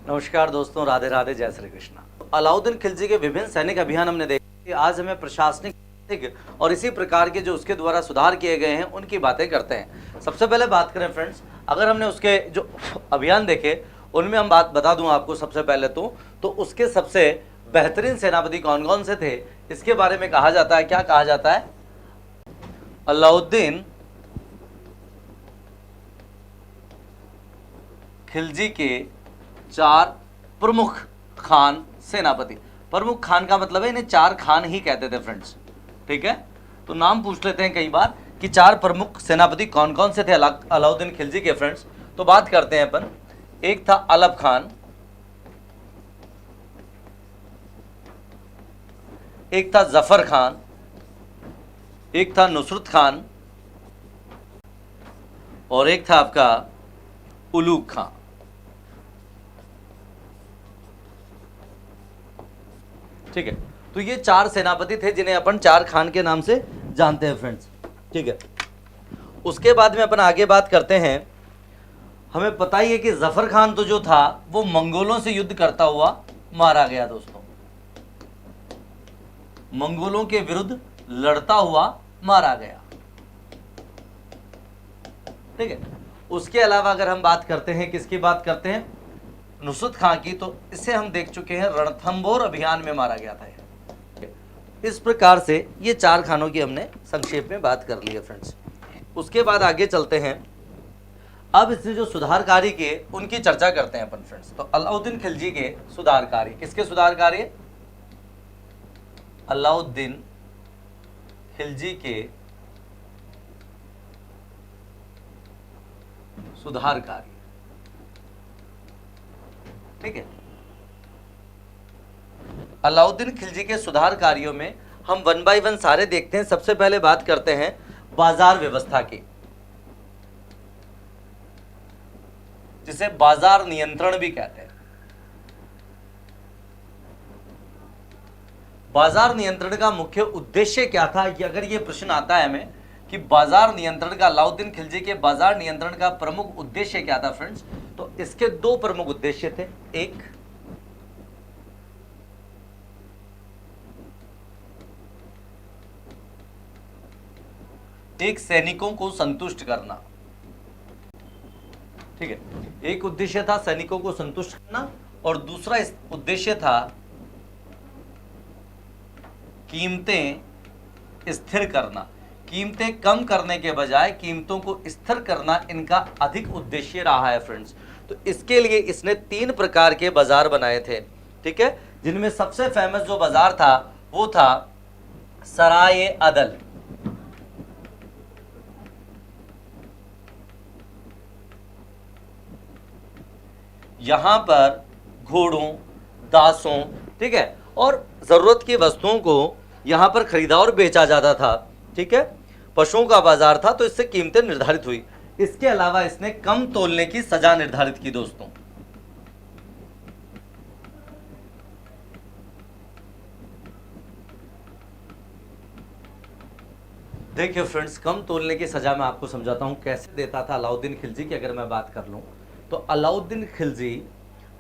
नमस्कार दोस्तों, राधे राधे, जय श्री कृष्णा। अलाउद्दीन खिलजी के विभिन्न सैनिक अभियान हमने देखे। आज हमें प्रशासनिक और इसी प्रकार के जो उसके द्वारा सुधार किए गए हैं उनकी बातें करते हैं। सबसे पहले बात करें फ्रेंड्स, अगर हमने उसके जो अभियान देखे उनमें हम बात बता दूं आपको सबसे पहले तो उसके सबसे बेहतरीन सेनापति कौन कौन से थे इसके बारे में कहा जाता है। क्या कहा जाता है? अलाउद्दीन खिलजी के 4 प्रमुख खान सेनापति। प्रमुख खान का मतलब है इन्हें 4 खान ही कहते थे फ्रेंड्स, ठीक है। तो नाम पूछ लेते हैं कई बार कि 4 प्रमुख सेनापति कौन कौन से थे अलाउद्दीन खिलजी के फ्रेंड्स। तो बात करते हैं अपन। एक था अलप खान, एक था जफर खान, एक था नुसरत खान और एक था आपका उलूग खान। ठीक है, तो ये 4 सेनापति थे जिन्हें अपन 4 खान के नाम से जानते हैं फ्रेंड्स, ठीक है। उसके बाद में अपन आगे बात करते हैं। हमें पता ही है कि जफर खान तो जो था वो मंगोलों से युद्ध करता हुआ मारा गया दोस्तों, मंगोलों के विरुद्ध लड़ता हुआ मारा गया, ठीक है। उसके अलावा अगर हम बात करते हैं, किसकी बात करते हैं? नुसरत खां की, तो इसे हम देख चुके हैं, रणथंबोर अभियान में मारा गया था। इस प्रकार से ये 4 खानों की हमने संक्षेप में बात कर ली है फ्रेंड्स। उसके बाद आगे चलते हैं। अब इससे जो सुधार कार्य किए उनकी चर्चा करते हैं अपन फ्रेंड्स। तो अलाउद्दीन खिलजी के सुधार कार्य, किसके सुधार कार्य? अलाउद्दीन खिलजी के सुधार कार्य, ठीक है। अलाउद्दीन खिलजी के सुधार कार्यों में हम 1 बाय 1 सारे देखते हैं। सबसे पहले बात करते हैं बाजार व्यवस्था की, जिसे बाजार नियंत्रण भी कहते हैं। बाजार नियंत्रण का मुख्य उद्देश्य क्या था कि अगर ये प्रश्न आता है हमें कि बाजार नियंत्रण का, अलाउद्दीन खिलजी के बाजार नियंत्रण का प्रमुख उद्देश्य क्या था फ्रेंड्स, तो इसके 2 प्रमुख उद्देश्य थे। एक सैनिकों को संतुष्ट करना, ठीक है। एक उद्देश्य था सैनिकों को संतुष्ट करना और दूसरा उद्देश्य था कीमतें स्थिर करना। कीमतें कम करने के बजाय कीमतों को स्थिर करना इनका अधिक उद्देश्य रहा है फ्रेंड्स। तो इसके लिए इसने 3 प्रकार के बाजार बनाए थे, ठीक है, जिनमें सबसे फेमस जो बाजार था वो था सराय अदल। यहां पर घोड़ों, दासों, ठीक है, और जरूरत की वस्तुओं को यहां पर खरीदा और बेचा जाता था, ठीक है। पशुओं का बाजार था, तो इससे कीमतें निर्धारित हुई। इसके अलावा इसने कम तोलने की सजा निर्धारित की दोस्तों। देखिए फ्रेंड्स, कम तोलने की सजा मैं आपको समझाता हूं कैसे देता था अलाउद्दीन खिलजी की। अगर मैं बात कर लूं तो अलाउद्दीन खिलजी,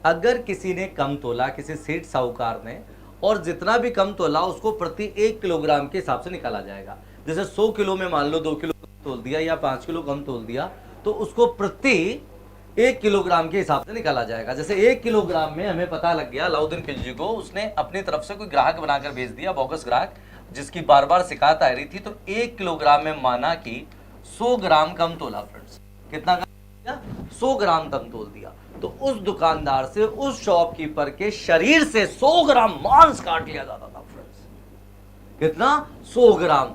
अगर किसी ने कम तोला, किसी सेठ साहूकार ने, और जितना भी कम तोला उसको प्रति 1 किलोग्राम के हिसाब से निकाला जाएगा। जैसे 100 किलो में मान लो 2 किलो तोल दिया या 5 किलो कम तोल दिया, तो उसको प्रति 1 किलोग्राम के हिसाब से निकाला जाएगा। जैसे 1 किलोग्राम में हमें पता लग गया अलाउद्दीन खिलजी को, उसने अपनी तरफ से कोई ग्राहक बनाकर भेज दिया, बोगस ग्राहक, जिसकी बार बार शिकायत आ रही थी, तो 1 किलोग्राम में माना कि 100 ग्राम कम तोला फ्रेंड्स। कितना कम? 100 ग्राम कम तोल दिया। तो उस दुकानदार से, उस शॉपकीपर के शरीर से 100 ग्राम मांस काट लिया जाता था फ्रेंड्स। कितना? 100 ग्राम।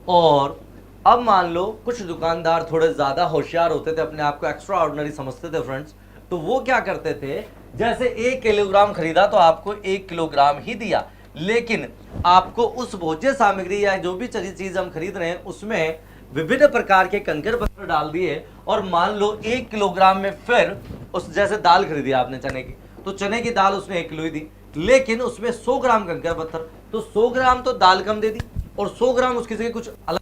और अब मान लो कुछ दुकानदार थोड़े ज्यादा होशियार होते थे, अपने आप को एक्स्ट्रा ऑर्डिनरी समझते थे फ्रेंड्स, तो वो क्या करते थे, जैसे 1 किलोग्राम खरीदा तो आपको 1 किलोग्राम ही दिया, लेकिन आपको उस भोज्य सामग्री या जो भी चीज हम खरीद रहे हैं उसमें विभिन्न प्रकार के कंकड़ पत्थर डाल दिए। और मान लो 1 किलोग्राम में फिर उस, जैसे दाल खरीदी आपने चने की, तो चने की दाल उसने 1 किलो ही दी, लेकिन उसमें 100 ग्राम कंकड़ पत्थर, तो 100 ग्राम तो दाल कम दे दी और 100 ग्राम उसकी जगह कुछ अलग।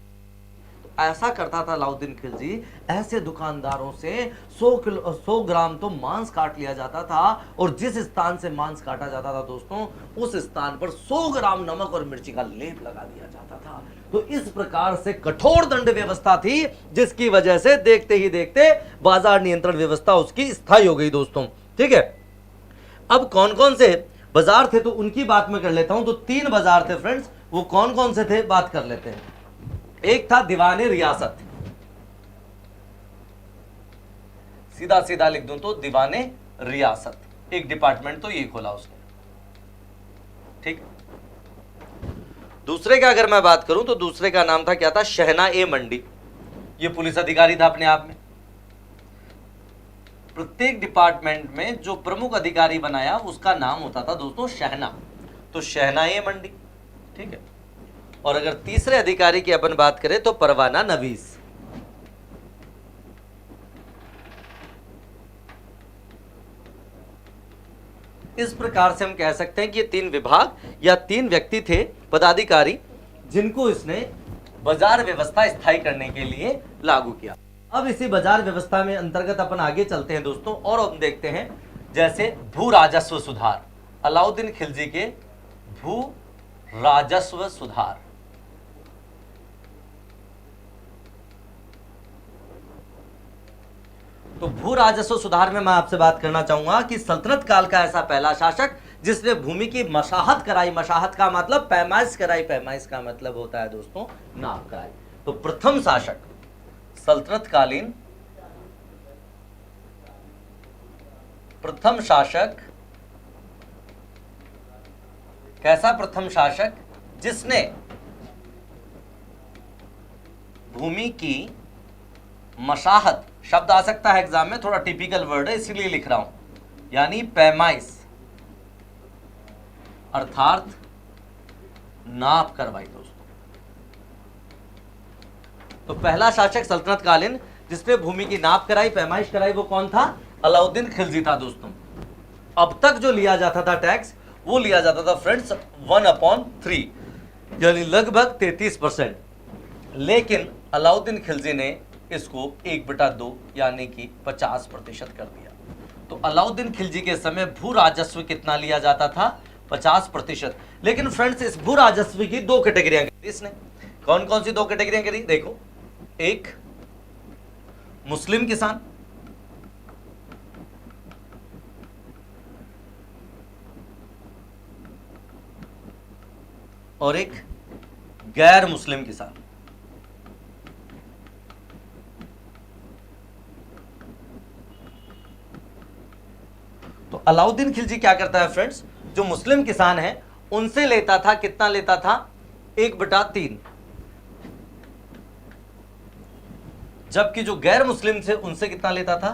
ऐसा करता था अलाउद्दीन खिलजी, ऐसे दुकानदारों से 100 ग्राम तो मांस काट लिया जाता था, और जिस स्थान से मांस काटा जाता था दोस्तों, उस स्थान पर 100 ग्राम नमक और मिर्ची का लेप लगा दिया जाता था। तो इस प्रकार से कठोर दंड व्यवस्था थी, जिसकी वजह से देखते ही देखते बाजार नियंत्रण व्यवस्था उसकी स्थायी हो गई दोस्तों। ठीक है, अब कौन कौन से बाजार थे तो उनकी बात मैं कर लेता हूं। तो 3 बाजार थे फ्रेंड्स, वो कौन कौन से थे बात कर लेते हैं। एक था दीवाने रियासत, सीधा सीधा लिख दूं तो दीवाने रियासत, एक डिपार्टमेंट तो ये खोला उसने। ठीक, दूसरे का अगर मैं बात करूं तो दूसरे का नाम था क्या था, शहना ए मंडी। ये पुलिस अधिकारी था अपने आप में। प्रत्येक डिपार्टमेंट में जो प्रमुख अधिकारी बनाया उसका नाम होता था दोस्तों शहना, तो शहना ए मंडी। ठीक है, और अगर तीसरे अधिकारी की अपन बात करें तो परवाना नवीस। इस प्रकार से हम कह सकते हैं कि ये 3 विभाग या 3 व्यक्ति थे पदाधिकारी, जिनको इसने बाजार व्यवस्था स्थायी करने के लिए लागू किया। अब इसी बाजार व्यवस्था में अंतर्गत अपन आगे चलते हैं दोस्तों, और हम देखते हैं जैसे भू राजस्व सुधार, अलाउद्दीन खिलजी के भू राजस्व सुधार। तो भू राजस्व सुधार में मैं आपसे बात करना चाहूंगा कि सल्तनत काल का ऐसा पहला शासक जिसने भूमि की मशाहत कराई, मशाहत का मतलब पैमाइश कराई, पैमाइश का मतलब होता है दोस्तों नाप कराई। तो प्रथम शासक सल्तनत कालीन प्रथम शासक, कैसा प्रथम शासक, जिसने भूमि की मशाहत, शब्द आ सकता है एग्जाम में, थोड़ा टिपिकल वर्ड है इसीलिए लिख रहा हूं, यानी पैमाइश अर्थात नाप करवाई दोस्तों। तो पहला शासक सल्तनत कालीन जिसने भूमि की नाप कराई, पैमाइश कराई, वो कौन था, अलाउद्दीन खिलजी था दोस्तों। अब तक जो लिया जाता था टैक्स, वो लिया जाता था फ्रेंड्स 1/3, यानी लगभग 33%। लेकिन अलाउद्दीन खिलजी ने इसको 1/2 यानी कि 50% कर दिया। तो अलाउद्दीन खिलजी के समय भू राजस्व कितना लिया जाता था, 50%। लेकिन फ्रेंड्स इस भू राजस्व की 2 कैटेगरियां करी इसने। कौन कौन सी 2 कैटेगरियां करी, देखो, एक मुस्लिम किसान, और एक गैर मुस्लिम किसान। तो अलाउद्दीन खिलजी क्या करता है फ्रेंड्स, जो मुस्लिम किसान है उनसे लेता था, कितना लेता था, 1/3, जबकि जो गैर मुस्लिम थे उनसे कितना लेता था,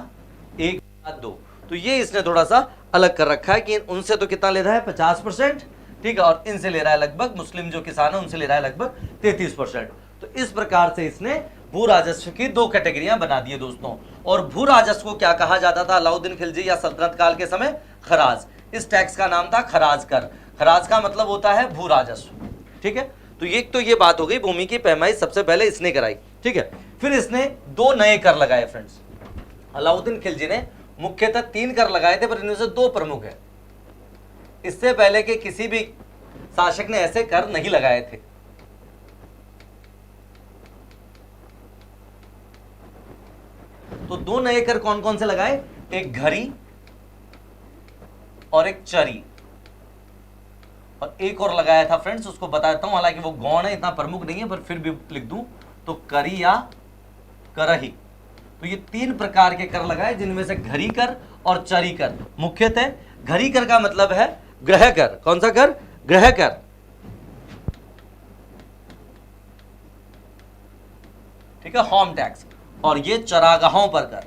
1/2। तो ये इसने थोड़ा सा अलग कर रखा है कि उनसे तो कितना ले रहा है, 50%, ठीक है, और इनसे ले रहा है लगभग, मुस्लिम जो किसान है उनसे ले रहा है लगभग 33%। तो इस प्रकार से इसने भू राजस्व की 2 कैटेगरियां बना दी दोस्तों। और भू राजस्व को क्या कहा जाता था अलाउद्दीन खिलजी या सल्तनत काल के समय, खराज। इस टैक्स का नाम था खराज कर। खराज का मतलब होता है भू राजस्व। ठीक है, तो ये बात हो गई, भूमि की पैमाइश सबसे पहले इसने कराई। ठीक है, फिर इसने 2 नए कर लगाए फ्रेंड्स। अलाउद्दीन खिलजी ने मुख्यतः 3 कर लगाए थे, पर इनमें से 2 प्रमुख है। इससे पहले के किसी भी शासक ने ऐसे कर नहीं लगाए थे। तो 2 नए कर कौन कौन से लगाए, एक घरी और एक चरी, और एक और लगाया था फ्रेंड्स, उसको बताता हूं, हालांकि वो गौण है, इतना प्रमुख नहीं है, पर फिर भी लिख दूं तो करी या करही। तो ये 3 प्रकार के कर लगाए, जिनमें से घरी कर और चरी कर मुख्यतः। घरी कर का मतलब है गृह कर। कौन सा कर, गृह कर। ठीक है, होम टैक्स। और ये चरागाहों पर कर,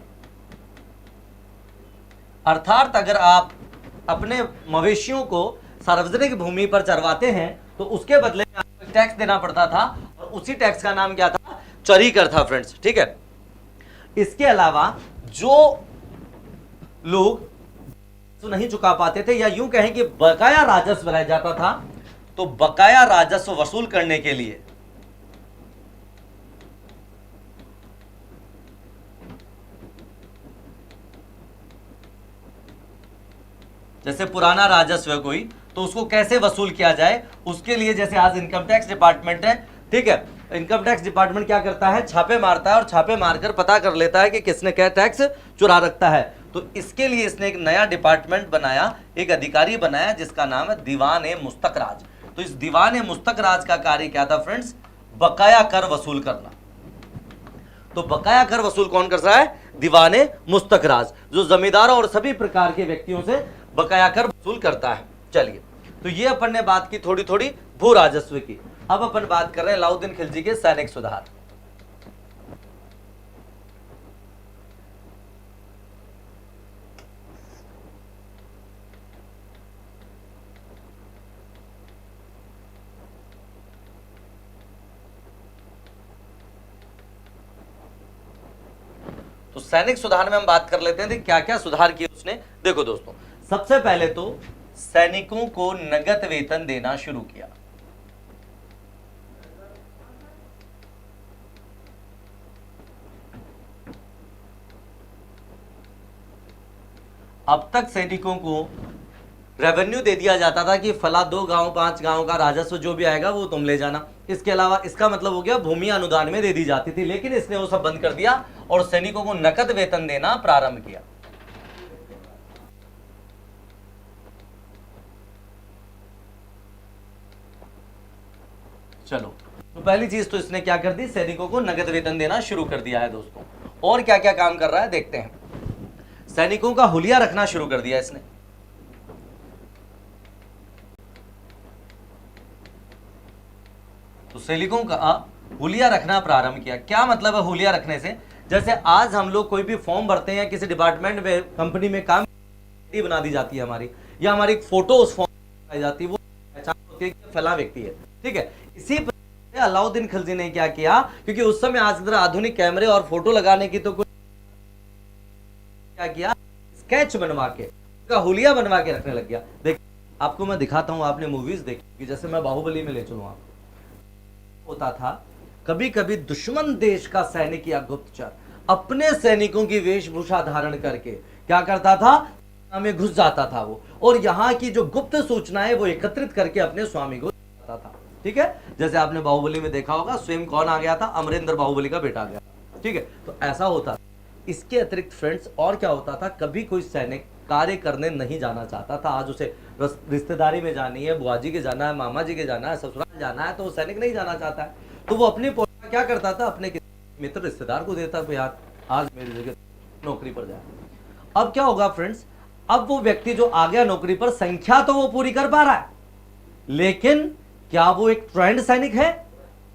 अर्थात अगर आप अपने मवेशियों को सार्वजनिक भूमि पर चरवाते हैं तो उसके बदले में आपको टैक्स देना पड़ता था, और उसी टैक्स का नाम क्या था, चरी कर था फ्रेंड्स। ठीक है, इसके अलावा जो लोग तो नहीं चुका पाते थे, या यूं कहें कि बकाया राजस्व रह जाता था, तो बकाया राजस्व वसूल करने के लिए जैसे पुराना राजस्व है कोई, तो उसको कैसे वसूल किया जाए, उसके लिए जैसे आज इनकम टैक्स डिपार्टमेंट है, ठीक है, इनकम टैक्स डिपार्टमेंट क्या करता है, छापे मारता है और छापे मारकर पता कर लेता है कि किसने क्या टैक्स चुरा रखता है। तो इसके लिए इसने एक नया डिपार्टमेंट बनाया, एक अधिकारी बनाया जिसका नाम है दीवान ए मुस्तकराज। तो इस दीवान ए मुस्तकराज का कार्य क्या था फ्रेंड्स, बकाया कर वसूल करना। तो बकाया कर वसूल कौन कर रहा है, दीवान ए मुस्तकराज, जो जमींदारों और सभी प्रकार के व्यक्तियों से बकाया कर वसूल करता है। चलिए, तो ये अपन ने बात की थोड़ी थोड़ी भू राजस्व की। अब अपन बात कर रहे हैं अलाउद्दीन खिलजी के सैनिक सुधार। तो सैनिक सुधार में हम बात कर लेते हैं क्या क्या सुधार किए उसने। देखो दोस्तों, सबसे पहले तो सैनिकों को नगद वेतन देना शुरू किया। अब तक सैनिकों को रेवेन्यू दे दिया जाता था कि फला 2 गांव 5 गांव का राजस्व जो भी आएगा वो तुम ले जाना। इसके अलावा इसका मतलब हो गया भूमि अनुदान में दे दी जाती थी, लेकिन इसने वो सब बंद कर दिया और सैनिकों को नकद वेतन देना प्रारंभ किया। चलो, तो पहली चीज तो इसने क्या कर दी, सैनिकों को नगद वेतन देना शुरू कर दिया है दोस्तों। और क्या क्या काम कर रहा है देखते हैं। सैनिकों का हुलिया रखना शुरू कर दिया इसने। तो सैनिकों का हुलिया रखना प्रारंभ किया। क्या मतलब है हुलिया रखने से, जैसे आज हम लोग कोई भी फॉर्म भरते हैं किसी डिपार्टमेंट में, कंपनी में काम बना दी जाती है हमारी, या हमारी फोटो उस फॉर्म में लगाई जाती है, वो पहचान होती है कि फला व्यक्ति है, ठीक है। इसी प्रकार अलाउद्दीन खिलजी ने क्या किया, क्योंकि उस समय आज तरह आधुनिक कैमरे और फोटो लगाने की तो कुछ, क्या किया, स्केच बनवा के उसका हुलिया बनवा के रखने लग गया। देख आपको मैं दिखाता हूं, आपने मूवीज देखी, जैसे मैं बाहुबली में ले चलूं आप, होता था कभी कभी दुश्मन देश का सैनिक या गुप्तचर अपने सैनिकों की वेशभूषा धारण करके क्या करता था, में घुस जाता था वो, और यहाँ की जो गुप्त सूचनाएं वो एकत्रित करके अपने स्वामी को देता था, ठीक है। जैसे आपने बाहुबली में देखा होगा, स्वयं कौन आ गया था, अमरिंदर बाहुबली का बेटा आ गया, ठीक है। तो ऐसा होता था। इसके अतिरिक्त फ्रेंड्स और क्या होता था, कभी कोई सैनिक कार्य करने नहीं जाना चाहता था, आज उसे रिश्तेदारी में जानी है, बुआ जी के जाना है, मामा जी के जाना है, ससुराल जाना है, तो वो सैनिक नहीं जाना चाहता है, तो वो अपनी पोस्टा क्या करता था, अपने मित्र रिश्तेदार को देता है, यार आज मेरी जगह नौकरी पर जाए। अब क्या होगा फ्रेंड्स, अब वो व्यक्ति जो आ गया नौकरी पर, संख्या तो वो पूरी कर पा रहा है, लेकिन क्या वो एक ट्रेंड सैनिक है,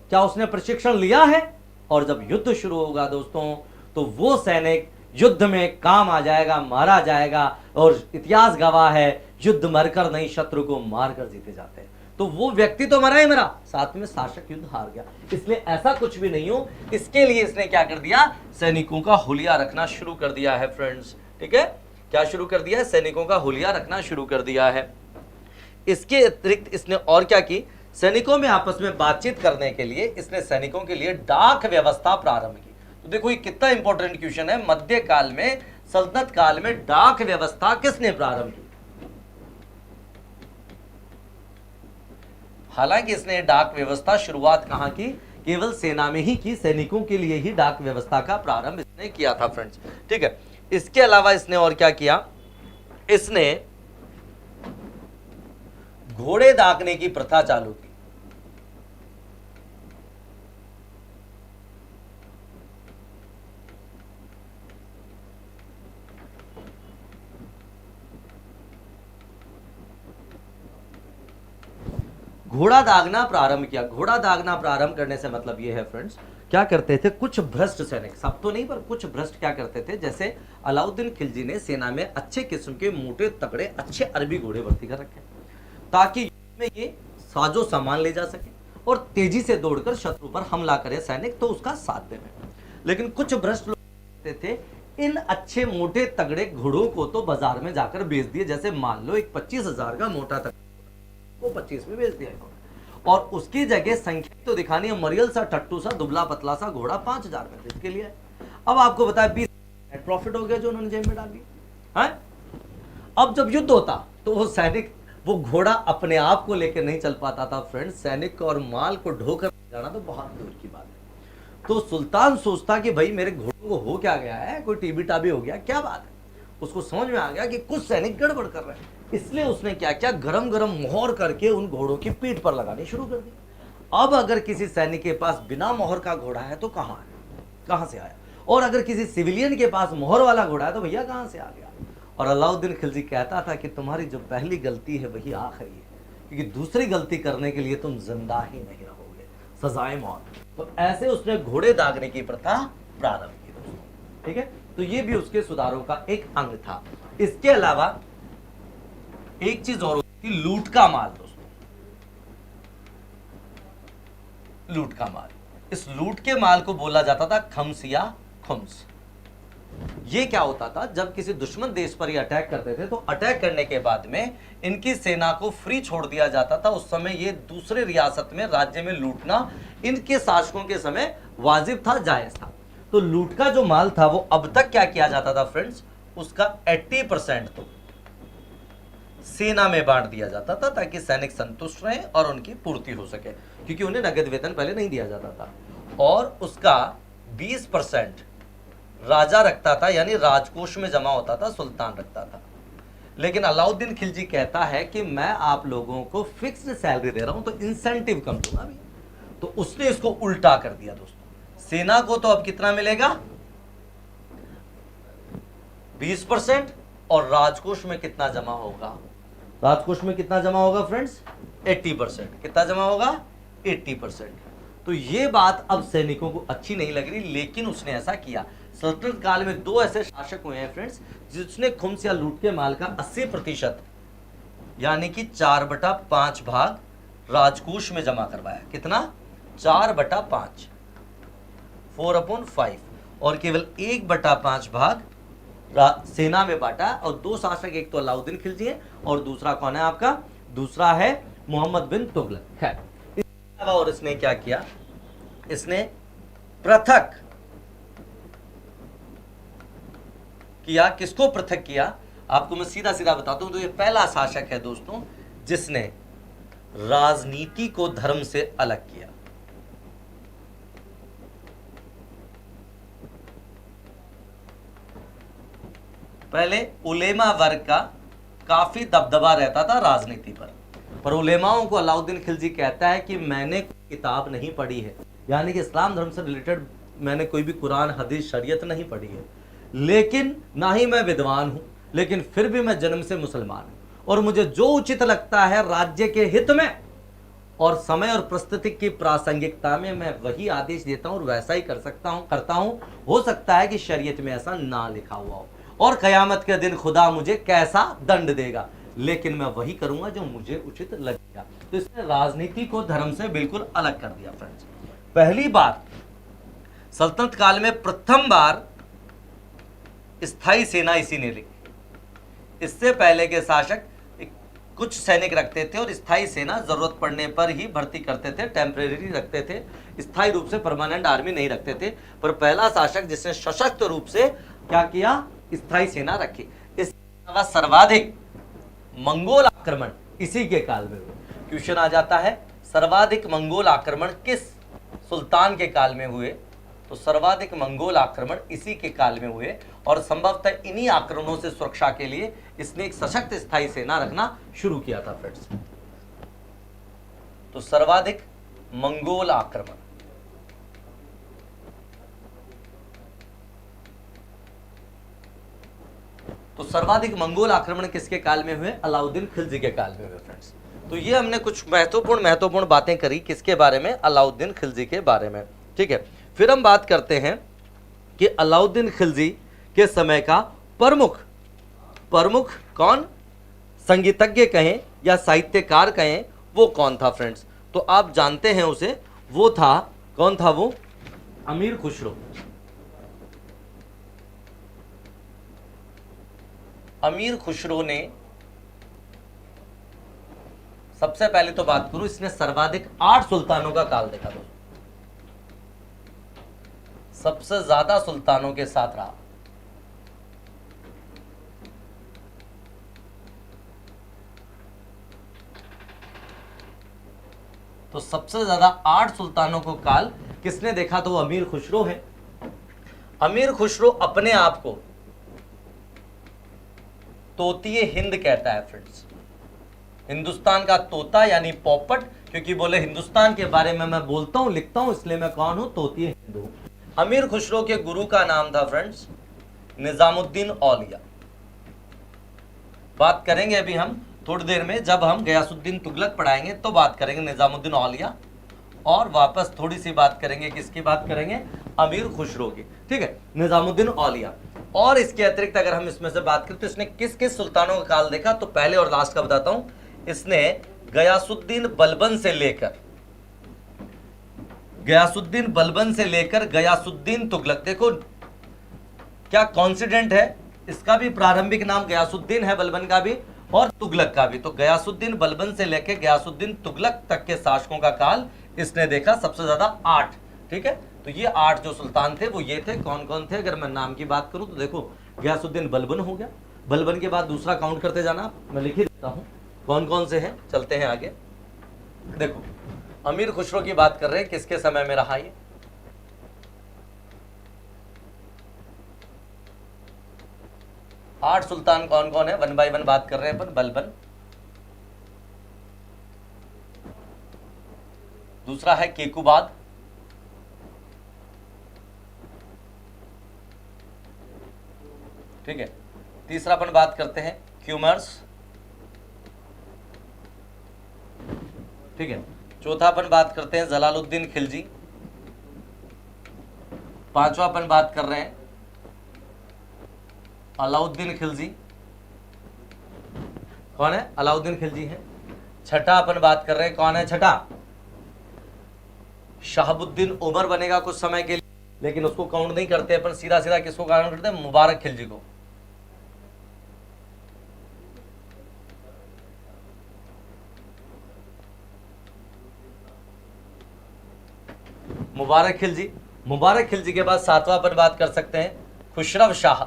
क्या उसने प्रशिक्षण लिया है? और जब युद्ध शुरू होगा दोस्तों, तो वो सैनिक युद्ध में काम आ जाएगा, मारा जाएगा, और इतिहास गवाह है, युद्ध मरकर नहीं शत्रु को मारकर जीते जाते हैं। तो वो व्यक्ति तो मरा ही मरा, साथ में शासक युद्ध हार गया। इसलिए ऐसा कुछ भी नहीं हो, इसके लिए इसने क्या कर दिया, सैनिकों का हुलिया रखना शुरू कर दिया है फ्रेंड्स, ठीक है। क्या शुरू कर दिया है, सैनिकों का हुलिया रखना शुरू कर दिया है। इसके अतिरिक्त इसने और क्या की, सैनिकों में आपस में बातचीत करने के लिए इसने सैनिकों के लिए डाक व्यवस्था प्रारंभ की। तो देखो ये कितना इंपॉर्टेंट क्वेश्चन है, मध्यकाल में, सल्तनत काल में डाक व्यवस्था किसने प्रारंभ की? हालांकि इसने डाक व्यवस्था शुरुआत कहां की, केवल सेना में ही की, सैनिकों के लिए ही डाक व्यवस्था का प्रारंभ इसने किया था फ्रेंड्स, ठीक है। इसके अलावा इसने और क्या किया, इसने घोड़े दागने की प्रथा चालू की। घोड़ा दागना प्रारंभ किया। घोड़ा दागना प्रारंभ करने से मतलब ये है फ्रेंड्स, क्या करते थे कुछ भ्रष्ट सैनिक, सब तो नहीं पर कुछ भ्रष्ट क्या करते थे, जैसे अलाउद्दीन खिलजी ने सेना में अच्छे किस्म के मोटे तगड़े अच्छे अरबी घोड़े भर्ती कर रखे, ताकि में ये साजो सामान ले जा सके और तेजी से दौड़कर शत्रु पर हमला करे सैनिक, तो उसका साथ दे में। लेकिन कुछ भ्रष्ट लोग कहते थे इन अच्छे मोटे तगड़े घोड़ों को तो बाजार में जाकर बेच दिए, जैसे मान लो एक 25,000 का मोटा तगड़ा को 25 में बेच दिया, और उसकी जगह संख्या तो दिखानी है, मरियल सा टट्टू सा दुबला पतला सा घोड़ा 5,000 में बेच के लिए। अब आपको बताया 20 प्रॉफिट हो गया जो उन्होंने जेब में डाल दिया है। अब जब युद्ध होता तो वो सैनिक, वो घोड़ा अपने आप को लेकर नहीं चल पाता था फ्रेंड्स, सैनिक को और माल को ढोकर जाना तो बहुत दूर की बात है। तो सुल्तान सोचता कि भाई मेरे घोड़ों को हो क्या गया है, कोई टीबी टाबी हो गया, क्या बात है। उसको समझ में आ गया कि कुछ सैनिक गड़बड़ कर रहे हैं, इसलिए उसने क्या किया, गरम गरम मोहर करके उन घोड़ों की पीठ पर लगानी शुरू कर दी। अब अगर किसी सैनिक के पास बिना मोहर का घोड़ा है तो कहाँ है, कहाँ से आया, और अगर किसी सिविलियन के पास मोहर वाला घोड़ा है तो भैया कहाँ से आ गया। और अलाउद्दीन खिलजी कहता था कि तुम्हारी जो पहली गलती है वही आखिरी है, क्योंकि दूसरी गलती करने के लिए तुम जिंदा ही नहीं रहोगे, सजाए मौत। तो ऐसे उसने घोड़े दागने की प्रथा प्रारंभ की दोस्तों, ठीक है। तो ये भी उसके सुधारों का एक अंग था। इसके अलावा एक चीज और होती थी, लूट का माल दोस्तों, लूट का माल। इस लूट के माल को बोला जाता था खम्स या खुम्स। ये क्या होता था, जब किसी दुश्मन देश पर ये अटैक करते थे तो अटैक करने के बाद में इनकी सेना को फ्री छोड़ दिया जाता था। उस समय ये दूसरे रियासत में, राज्य में लूटना इनके शासकों के समय वाजिब था, जायज था। तो लूट का जो माल था वो अब तक क्या किया जाता था फ्रेंड्स, उसका 80% तो सेना में बांट दिया जाता था, ताकि सैनिक संतुष्ट रहें और उनकी पूर्ति हो सके, क्योंकि उन्हें नगद वेतन पहले नहीं दिया जाता था। और उसका 20% राजा रखता था, यानी राजकोष में जमा होता था, सुल्तान रखता था। लेकिन अलाउद्दीन खिलजी कहता है कि मैं आप लोगों को फिक्स्ड सैलरी दे रहा हूं, तो इंसेंटिव कम दूंगा भी। तो उसने इसको उल्टा कर दिया दोस्तों। सेना को तो अब कितना मिलेगा, 20%, और राजकोष में कितना जमा होगा, राजकोष में कितना जमा होगा फ्रेंड्स, 80%। कितना जमा होगा, 80%। तो ये बात अब सैनिकों को अच्छी नहीं लग रही, लेकिन उसने ऐसा किया। सल्तनत काल में 2 ऐसे शासक हुए हैं फ्रेंड्स, जिसने खुम्स या लूट के माल का 80% यानी कि 4/5 भाग राजकोष में जमा करवाया। कितना, 4/5, 4/5, और केवल 1/5 भाग सेना में बांटा। और 2 शासक, एक तो अलाउद्दीन खिलजी है और दूसरा कौन है आपका, दूसरा है मोहम्मद बिन तुगलक। खैर, इसके अलावा और इसने क्या किया, इसने पृथक किया। किसको पृथक किया, आपको मैं सीधा सीधा बताता हूं। तो ये पहला शासक है दोस्तों जिसने राजनीति को धर्म से अलग किया। पहले उलेमा वर्ग का काफी दबदबा रहता था राजनीति पर उलेमाओं को अलाउद्दीन खिलजी कहता है कि मैंने किताब नहीं पढ़ी है, यानी कि इस्लाम धर्म से रिलेटेड मैंने कोई भी कुरान, हदीस, शरीयत नहीं पढ़ी है, लेकिन ना ही मैं विद्वान हूं, लेकिन फिर भी मैं जन्म से मुसलमान हूं, और मुझे जो उचित लगता है राज्य के हित में और समय और परिस्थिति की प्रासंगिकता में, मैं वही आदेश देता हूं और वैसा ही करता हूं। हो सकता है कि शरीयत में ऐसा ना लिखा हुआ हो और कयामत के दिन खुदा मुझे कैसा दंड देगा, लेकिन मैं वही करूंगा जो मुझे उचित लगेगा। तो इसने राजनीति को धर्म से बिल्कुल अलग कर दिया फ्रेंड्स। पहली बार सल्तनत काल में प्रथम बार स्थायी सेना इसी ने लिखी। इससे पहले के शासक कुछ सैनिक रखते थे और स्थायी सेना जरूरत पड़ने पर ही भर्ती करते थे, टेम्परेरी रखते थे, स्थायी रूप से परमानेंट आर्मी नहीं रखते थे। पर पहला शासक जिसने सशक्त रूप से क्या किया, स्थायी सेना रखी। इसके अलावा सर्वाधिक मंगोल आक्रमण इसी के काल में हुए। क्वेश्चन आ जाता है, सर्वाधिक मंगोल आक्रमण किस सुल्तान के काल में हुए, तो सर्वाधिक मंगोल आक्रमण इसी के काल में हुए, और संभवतः इन्हीं आक्रमणों से सुरक्षा के लिए इसने एक सशक्त स्थायी सेना रखना शुरू किया था फ्रेंड्स। तो सर्वाधिक मंगोल आक्रमण, तो सर्वाधिक मंगोल आक्रमण किसके काल में हुए, अलाउद्दीन खिलजी के काल में हुए फ्रेंड्स। तो ये हमने कुछ महत्वपूर्ण बातें करी किसके बारे में, अलाउद्दीन खिलजी के बारे में, ठीक है। फिर हम बात करते हैं कि अलाउद्दीन खिलजी के समय का प्रमुख कौन, संगीतज्ञ कहें या साहित्यकार कहें, वो कौन था फ्रेंड्स। तो आप जानते हैं उसे, वो था, कौन था वो, अमीर खुसरो। अमीर खुसरो ने, सबसे पहले तो बात करूं, इसने सर्वाधिक 8 सुल्तानों का काल देखा। दोस्तों सबसे ज्यादा सुल्तानों के साथ रहा। तो सबसे ज्यादा 8 सुल्तानों को काल किसने देखा, तो वो अमीर खुसरो है। अमीर खुसरो अपने आप को तोतिए हिंद कहता है फ्रेंड्स, हिंदुस्तान का तोता यानी पोपट, क्योंकि बोले हिंदुस्तान के बारे में मैं बोलता हूं लिखता हूं, इसलिए मैं कौन हूं, तोतिए हिंद हूं। अमीर खुसरो के गुरु का नाम था फ्रेंड्स निजामुद्दीन औलिया। बात करेंगे अभी हम थोड़ी देर में, जब हम गयासुद्दीन तुगलक पढ़ाएंगे तो बात करेंगे निजामुद्दीन औलिया, और वापस थोड़ी सी बात करेंगे, किसकी बात करेंगे, अमीर खुसरो की। ठीक है, निजामुद्दीन औलिया। और इसके अतिरिक्त अगर हम इसमें से बात करें तो इसने किस किस सुल्तानों का काल देखा, तो पहले और लास्ट का बताता हूं। इसने गयासुद्दीन बलबन से लेकर गयासुद्दीन तुगलक, देखो क्या कॉन्सिडेंट है, इसका भी प्रारंभिक नाम गयासुद्दीन है, बलबन का भी और तुगलक का भी। तो गयासुद्दीन बलबन से लेकर गयासुद्दीन तुगलक तक के शासकों का काल इसने देखा, सबसे ज्यादा 8। ठीक है, तो ये 8 जो सुल्तान थे वो ये थे। कौन कौन थे, अगर मैं नाम की बात करूं तो देखो गयासुद्दीन बलबन हो गया, बलबन के बाद दूसरा काउंट करते जाना, मैं लिख ही देता हूं कौन कौन से हैं। चलते हैं आगे। देखो अमीर खुसरो की बात कर रहे हैं, किसके समय में रहा ये, आठ सुल्तान कौन कौन है, वन बाय वन बात कर रहे हैं अपन। बलबन, दूसरा है केकुबाद, ठीक है, तीसरा अपन बात करते हैं क्यूमर्स, ठीक है, चौथा अपन बात करते हैं जलालुद्दीन खिलजी, पांचवा अपन बात कर रहे हैं अलाउद्दीन खिलजी, कौन है, अलाउद्दीन खिलजी है। छठा अपन बात कर रहे हैं, कौन है छठा, शहाबुद्दीन उमर बनेगा कुछ समय के लिए, लेकिन उसको काउंट नहीं करते अपन, सीधा सीधा किसको काउंट करते हैं, मुबारक खिलजी को। मुबारक खिलजी के बाद सातवां अपन बात कर सकते हैं खुशरव शाह,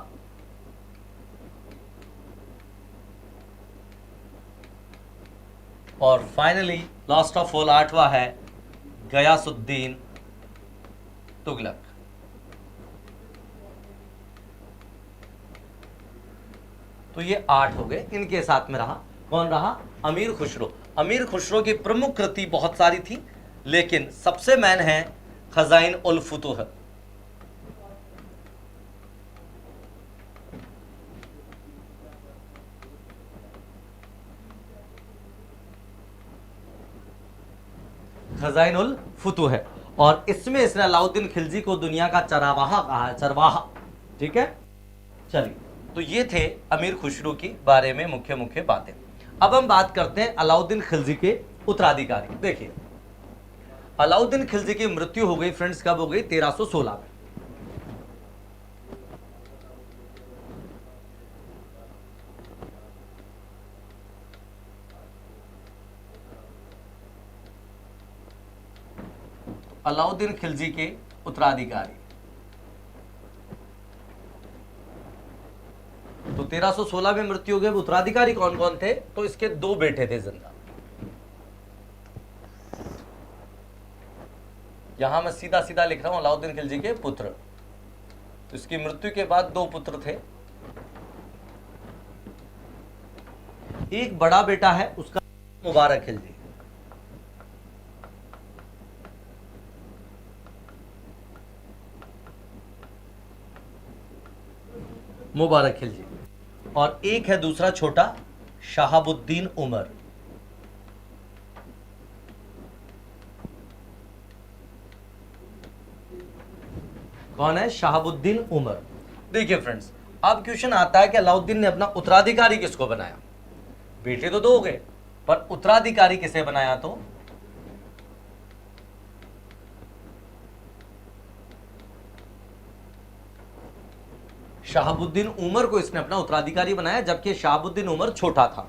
और फाइनली लास्ट ऑफ ऑल आठवां है गयासुद्दीन तुगलक। तो ये 8 हो गए, इनके साथ में रहा कौन, रहा अमीर खुसरो। अमीर खुसरो की प्रमुख कृति बहुत सारी थी, लेकिन सबसे मैन है खजाइन उल फुतूह। खजाइन उल फुतूह है, और इसमें इसने अलाउद्दीन खिलजी को दुनिया का चरवाहा कहा है, चरवाहा। ठीक है, चलिए, तो ये थे अमीर खुसरो के बारे में मुख्य मुख्य बातें। अब हम बात करते हैं अलाउद्दीन खिलजी के उत्तराधिकारी। देखिए अलाउद्दीन खिलजी की मृत्यु हो गई फ्रेंड्स, कब हो गई, 1316 में। अलाउद्दीन खिलजी के उत्तराधिकारी, तो 1316 में मृत्यु हो गई। उत्तराधिकारी कौन कौन थे, तो इसके 2 बेटे थे जिंदा। यहां मैं सीधा सीधा लिख रहा हूं अलाउद्दीन खिलजी के पुत्र, तो इसकी मृत्यु के बाद 2 पुत्र थे। एक बड़ा बेटा है, उसका मुबारक खिलजी, मुबारक खिलजी, और एक है दूसरा छोटा शहाबुद्दीन उमर। कौन है, शहाबुद्दीन उमर। देखिए फ्रेंड्स, अब क्वेश्चन आता है कि अलाउद्दीन ने अपना उत्तराधिकारी किसको बनाया, बेटे तो 2 हो गए, पर उत्तराधिकारी किसे बनाया, तो शहाबुद्दीन उमर को इसने अपना उत्तराधिकारी बनाया, जबकि शहाबुद्दीन उमर छोटा था।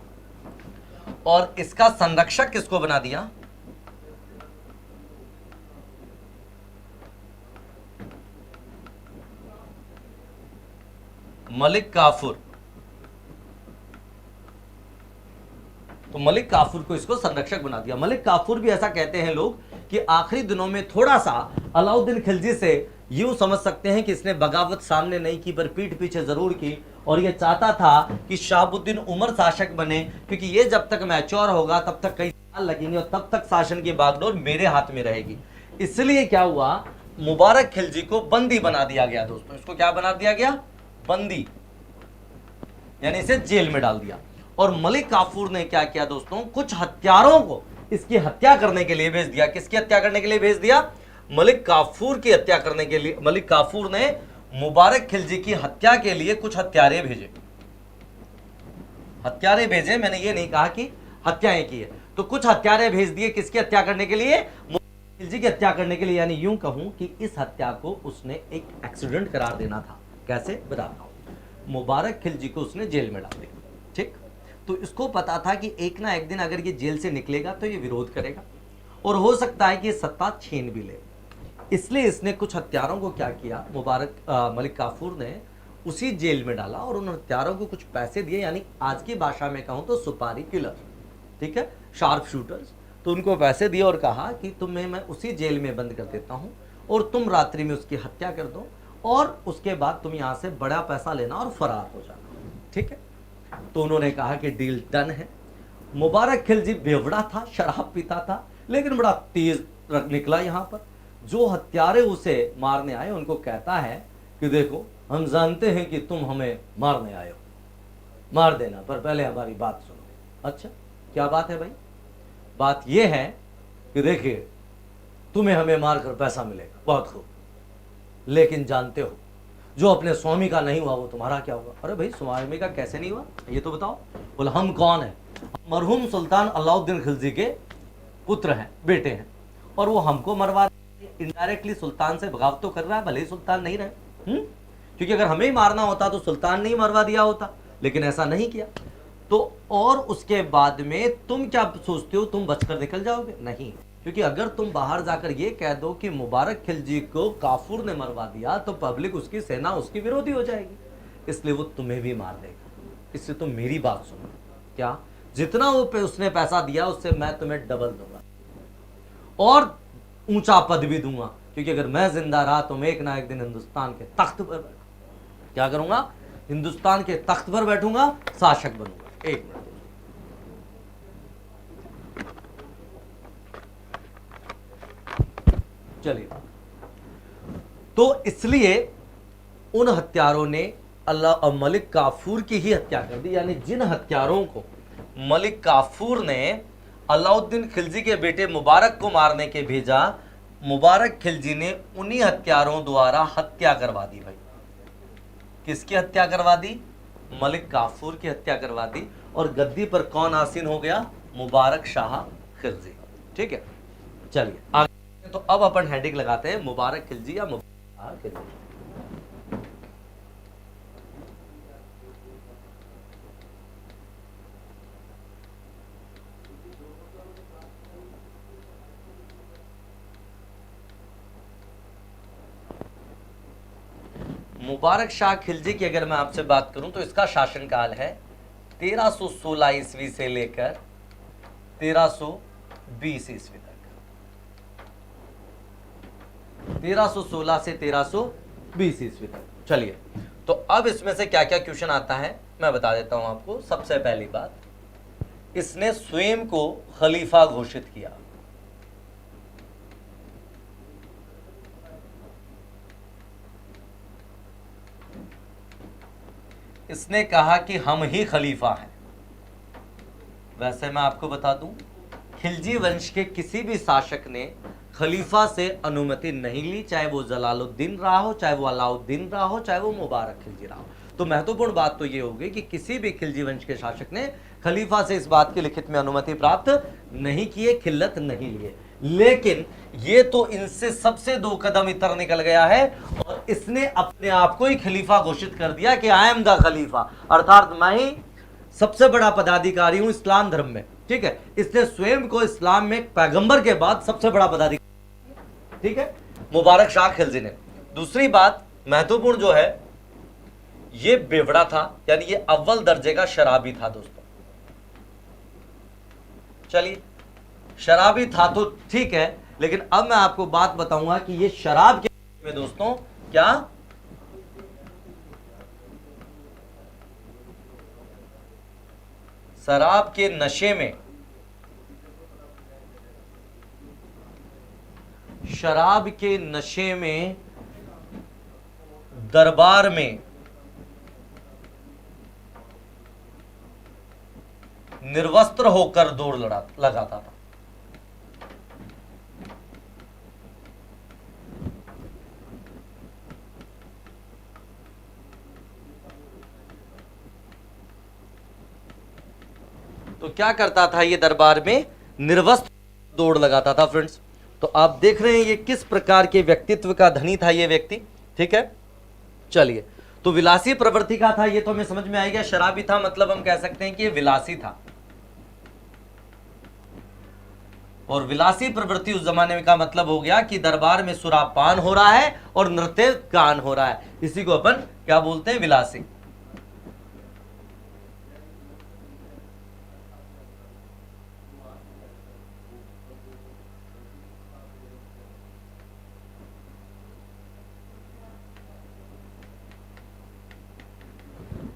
और इसका संरक्षक किसको बना दिया, मलिक काफूर। तो मलिक काफूर को इसको संरक्षक बना दिया। मलिक काफूर भी ऐसा कहते हैं लोग कि आखिरी दिनों में थोड़ा सा अलाउद्दीन खिलजी से यूं समझ सकते हैं कि इसने बगावत सामने नहीं की पर पीठ पीछे जरूर की, और ये चाहता था कि शहाबुद्दीन उमर शासक बने, क्योंकि ये जब तक मैच्योर होगा तब तक कई साल लगेंगे और तब तक शासन की बागडोर मेरे हाथ में रहेगी। इसलिए क्या हुआ, मुबारक खिलजी को बंदी बना दिया गया दोस्तों। इसको क्या बना दिया गया, बंदी, यानी इसे जेल में डाल दिया। और मलिक काफूर ने क्या किया दोस्तों, कुछ हत्यारों को इसकी हत्या करने के लिए भेज दिया। किसकी हत्या करने के लिए भेज दिया, मलिक काफूर की हत्या करने के लिए। मलिक काफूर ने मुबारक खिलजी की हत्या के लिए कुछ हत्यारे भेजे। हत्यारे भेजे, मैंने ये नहीं कहा कि हत्याएं की है, तो कुछ हत्यारे भेज दिए किसकी हत्या करने के लिए, मुबारक खिलजी की हत्या करने के लिए। यानी यूं कहूं कि इस हत्या को उसने एक एक्सीडेंट करार देना था। कैसे, बताता हूं। मुबारक खिलजी को उसने जेल में डाल दिया, ठीक। तो इसको पता था कि एक ना एक दिन अगर ये जेल से निकलेगा तो ये विरोध करेगा और हो सकता है कि ये सत्ता छीन भी ले। इसलिए इसने कुछ हत्यारों को क्या किया, मलिक काफूर ने उसी जेल में डाला और उन हत्यारों को कुछ पैसे दिए, यानी आज की भाषा में कहूं तो सुपारी किलर, ठीक है, शार्प शूटर्स। तो उनको पैसे दिए और कहा कि तुम्हें मैं उसी जेल में बंद कर देता हूं और तुम रात्रि में उसकी हत्या कर दो और उसके बाद तुम यहां से बड़ा पैसा लेना और फरार हो जाना, ठीक है। तो उन्होंने कहा कि डील डन है। मुबारक खिलजी बेवड़ा था, शराब पीता था, लेकिन बड़ा तेज निकला। यहां पर जो हत्यारे उसे मारने आए उनको कहता है कि देखो, हम जानते हैं कि तुम हमें मारने आए हो, मार देना, पर पहले हमारी बात सुनो। अच्छा, क्या बात है भाई? बात यह है कि देखिए, तुम्हें हमें मारकर पैसा मिलेगा, बहुत खूब, लेकिन जानते हो जो अपने स्वामी का नहीं हुआ वो तुम्हारा क्या होगा? अरे भाई, स्वामी का कैसे नहीं हुआ, ये तो बताओ। बोला, हम कौन है? मरहूम सुल्तान अलाउद्दीन खिलजी के पुत्र हैं, बेटे हैं, और वो हमको मरवा, इनडायरेक्टली सुल्तान से बगावत तो कर रहा है, भले ही सुल्तान नहीं रहे। क्योंकि अगर हमें ही मारना होता तो सुल्तान नहीं मरवा दिया होता, लेकिन ऐसा नहीं किया। तो और उसके बाद में तुम क्या सोचते हो, तुम बचकर निकल जाओगे? नहीं, क्योंकि अगर तुम बाहर जाकर ये कह दो कि मुबारक खिलजी को काफूर ने मरवा दिया तो पब्लिक, उसकी सेना उसकी विरोधी हो जाएगी, इसलिए वो तुम्हें भी मार देगा। इसलिए तुम मेरी बात सुनो, क्या, जितना वो उसने पैसा दिया उससे मैं तुम्हें डबल दूंगा और ऊंचा पद भी दूंगा, क्योंकि अगर मैं जिंदा रहा तो मैं एक ना एक दिन हिंदुस्तान के तख्त पर क्या करूंगा, हिंदुस्तान के तख्त पर बैठूंगा, शासक बनूंगा। एक मिनट, चलिए। तो इसलिए उन हत्यारों ने अल्लाह मलिक काफूर की ही हत्या कर दी। यानी जिन हत्यारों को मलिक काफूर ने अलाउद्दीन खिलजी के बेटे मुबारक को मारने के भेजा, मुबारक खिलजी ने उन्हीं हत्यारों द्वारा हत्या करवा दी। भाई, किसकी हत्या करवा दी? मलिक काफूर की हत्या करवा दी। और गद्दी पर कौन आसीन हो गया? मुबारक शाह खिलजी, ठीक है। चलिए आगे, तो अब अपन हेडिंग लगाते हैं, मुबारक खिलजी या मुबारक शाह खिलजी। मुबारक शाह खिलजी की अगर मैं आपसे बात करूं तो इसका शासनकाल है 1316 ईस्वी से लेकर 1320 ईस्वी तक। 1316 से 1320 ईस्वी तक। चलिए, तो अब इसमें से क्या क्या क्वेश्चन आता है मैं बता देता हूं आपको। सबसे पहली बात, इसने स्वयं को खलीफा घोषित किया। इसने कहा कि हम ही खलीफा हैं। वैसे मैं आपको बता दूं, खिलजी वंश के किसी भी शासक ने खलीफा से अनुमति नहीं ली, चाहे वो जलालुद्दीन रहा हो, चाहे वो अलाउद्दीन रहा हो, चाहे वो मुबारक खिलजी रहा हो। तो महत्वपूर्ण बात तो ये होगी कि किसी भी खिलजी वंश के शासक ने खलीफा से इस बात की लिखित में अनुमति प्राप्त नहीं की है, खिल्लत नहीं लिए। लेकिन ये तो इनसे सबसे 2 कदम इतर निकल गया है और इसने अपने आप को ही खलीफा घोषित कर दिया कि आई एम द खलीफा, अर्थात मैं ही सबसे बड़ा पदाधिकारी हूं इस्लाम धर्म में, ठीक है। इसने स्वयं को इस्लाम में पैगंबर के बाद सबसे बड़ा पदाधिकारी, ठीक है, मुबारक शाह खिलजी ने। दूसरी बात महत्वपूर्ण जो है, ये बेवड़ा था, यानी ये अव्वल दर्जे का शराबी था दोस्तों। चलिए, शराबी था तो ठीक है, लेकिन अब मैं आपको बात बताऊंगा कि ये शराब के में दोस्तों क्या शराब के नशे में, शराब के नशे में दरबार में निर्वस्त्र होकर दौड़ लगाता था। तो क्या करता था ये दरबार में? निर्वस्त्र दौड़ लगाता था फ्रेंड्स। तो आप देख रहे हैं ये किस प्रकार के व्यक्तित्व का धनी था ये व्यक्ति, ठीक है। चलिए, तो विलासी प्रवृत्ति का था, ये तो हमें समझ में आ गया। शराबी था मतलब हम कह सकते हैं कि ये विलासी था, और विलासी प्रवृत्ति उस जमाने का मतलब हो गया कि दरबार में सुरापान हो रहा है और नृत्य गान हो रहा है, इसी को अपन क्या बोलते हैं? विलासी।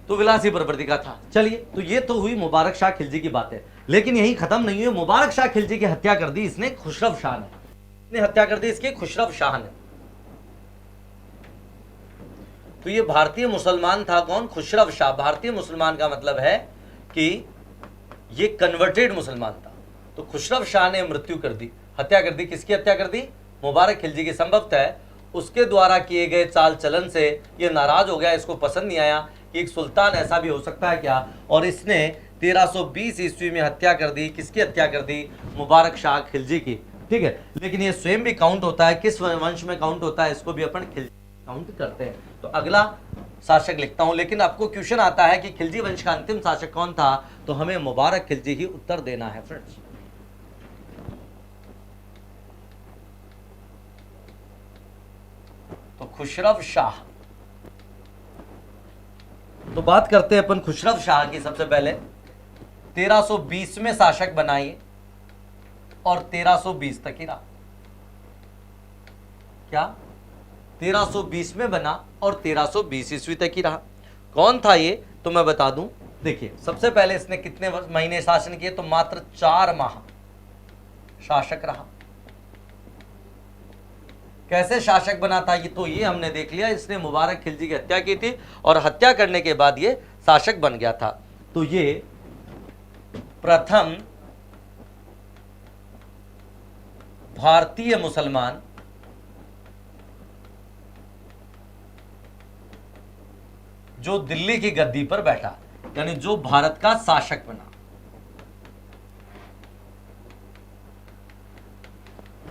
तो विलासी प्रवृत्ति का था। चलिए, तो ये तो हुई मुबारक शाह खिलजी की बातें, लेकिन यही खत्म नहीं हुई। मुबारक शाह खिलजी की हत्या कर दी इसने खुसरव शाह ने, हत्या कर दी इसके खुसरव शाह ने। तो ये भारतीय मुसलमान था। कौन? खुसरव शाह। भारतीय मुसलमान का मतलब है कि ये कन्वर्टेड मुसलमान था। तो खुसरव शाह ने मृत्यु कर दी, हत्या कर दी। किसकी हत्या कर दी? मुबारक खिलजी की। संभवतः उसके द्वारा किए गए चाल चलन से ये नाराज हो गया, इसको पसंद नहीं आया कि एक सुल्तान ऐसा भी हो सकता है क्या, और इसने 1320 ईस्वी में हत्या कर दी। किसकी हत्या कर दी? मुबारक शाह खिलजी की, ठीक है। लेकिन ये स्वयं भी काउंट होता है, किस वंश में काउंट होता है, इसको भी अपन खिलजी काउंट करते हैं। तो अगला शासक लिखता हूं, लेकिन आपको क्वेश्चन आता है कि खिलजी वंश का अंतिम शासक कौन था, तो हमें मुबारक खिलजी ही उत्तर देना है फ्रेंड्स। तो खुसरव शाह, तो बात करते हैं अपन खुसरव शाह की। सबसे पहले 1320 में शासक बनाइए और 1320 तक ही रहा। क्या? 1320 में बना और 1320 ईस्वी तक ही रहा। कौन था ये? तो मैं बता दूं। देखिए, सबसे पहले इसने कितने महीने शासन किए? तो मात्र 4 माह शासक रहा। कैसे शासक बना था ये? तो ये हमने देख लिया, इसने मुबारक खिलजी की हत्या की थी और हत्या करने के बाद ये शासक बन गया था। तो ये प्रथम भारतीय मुसलमान जो दिल्ली की गद्दी पर बैठा, यानी जो भारत का शासक बना,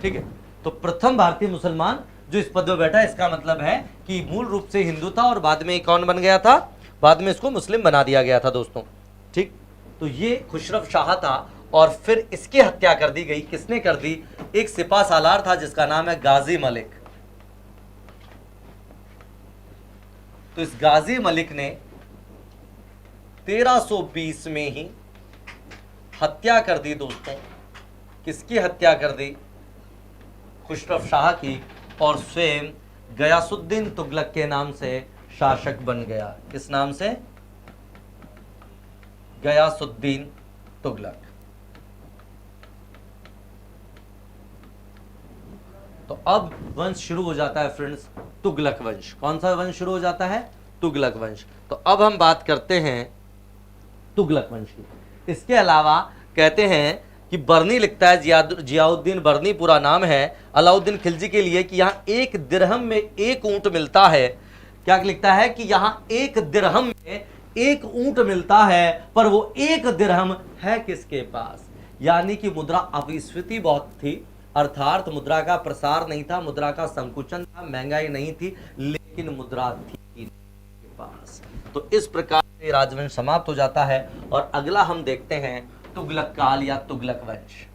ठीक है। तो प्रथम भारतीय मुसलमान जो इस पद पर बैठा, इसका मतलब है कि मूल रूप से हिंदू था और बाद में कौन बन गया था? बाद में इसको मुस्लिम बना दिया गया था दोस्तों, ठीक। तो ये खुसरव शाह था और फिर इसकी हत्या कर दी गई। किसने कर दी? एक सिपा सालार था जिसका नाम है गाजी मलिक। तो इस गाजी मलिक ने 1320 में ही हत्या कर दी दोस्तों। किसकी हत्या कर दी? खुसरव शाह की, और स्वयं गयासुद्दीन तुगलक के नाम से शासक बन गया। किस नाम से? गयासुद्दीन तुगलक। तो अब वंश शुरू हो जाता है फ्रेंड्स, तुगलक वंश। कौन सा वंश शुरू हो जाता है? तुगलक वंश। तो अब हम बात करते हैं तुगलक वंश की। इसके अलावा कहते हैं कि बरनी लिखता है, जियाउद्दीन बरनी पूरा नाम है अलाउद्दीन खिलजी के लिए, कि यहाँ 1 दिरहम में 1 ऊंट मिलता है। क्या लिखता है? कि यहाँ 1 दिरहम में 1 ऊंट मिलता है, पर वो 1 दिरहम है किसके पास? यानी कि मुद्रा अपस्फीति बहुत थी, अर्थात मुद्रा का प्रसार नहीं था, मुद्रा का संकुचन था, महंगाई नहीं थी, लेकिन मुद्रा थी के पास। तो इस प्रकार से राजवंश समाप्त हो जाता है। और अगला हम देखते हैं तुगलक काल या तुगलक वंश।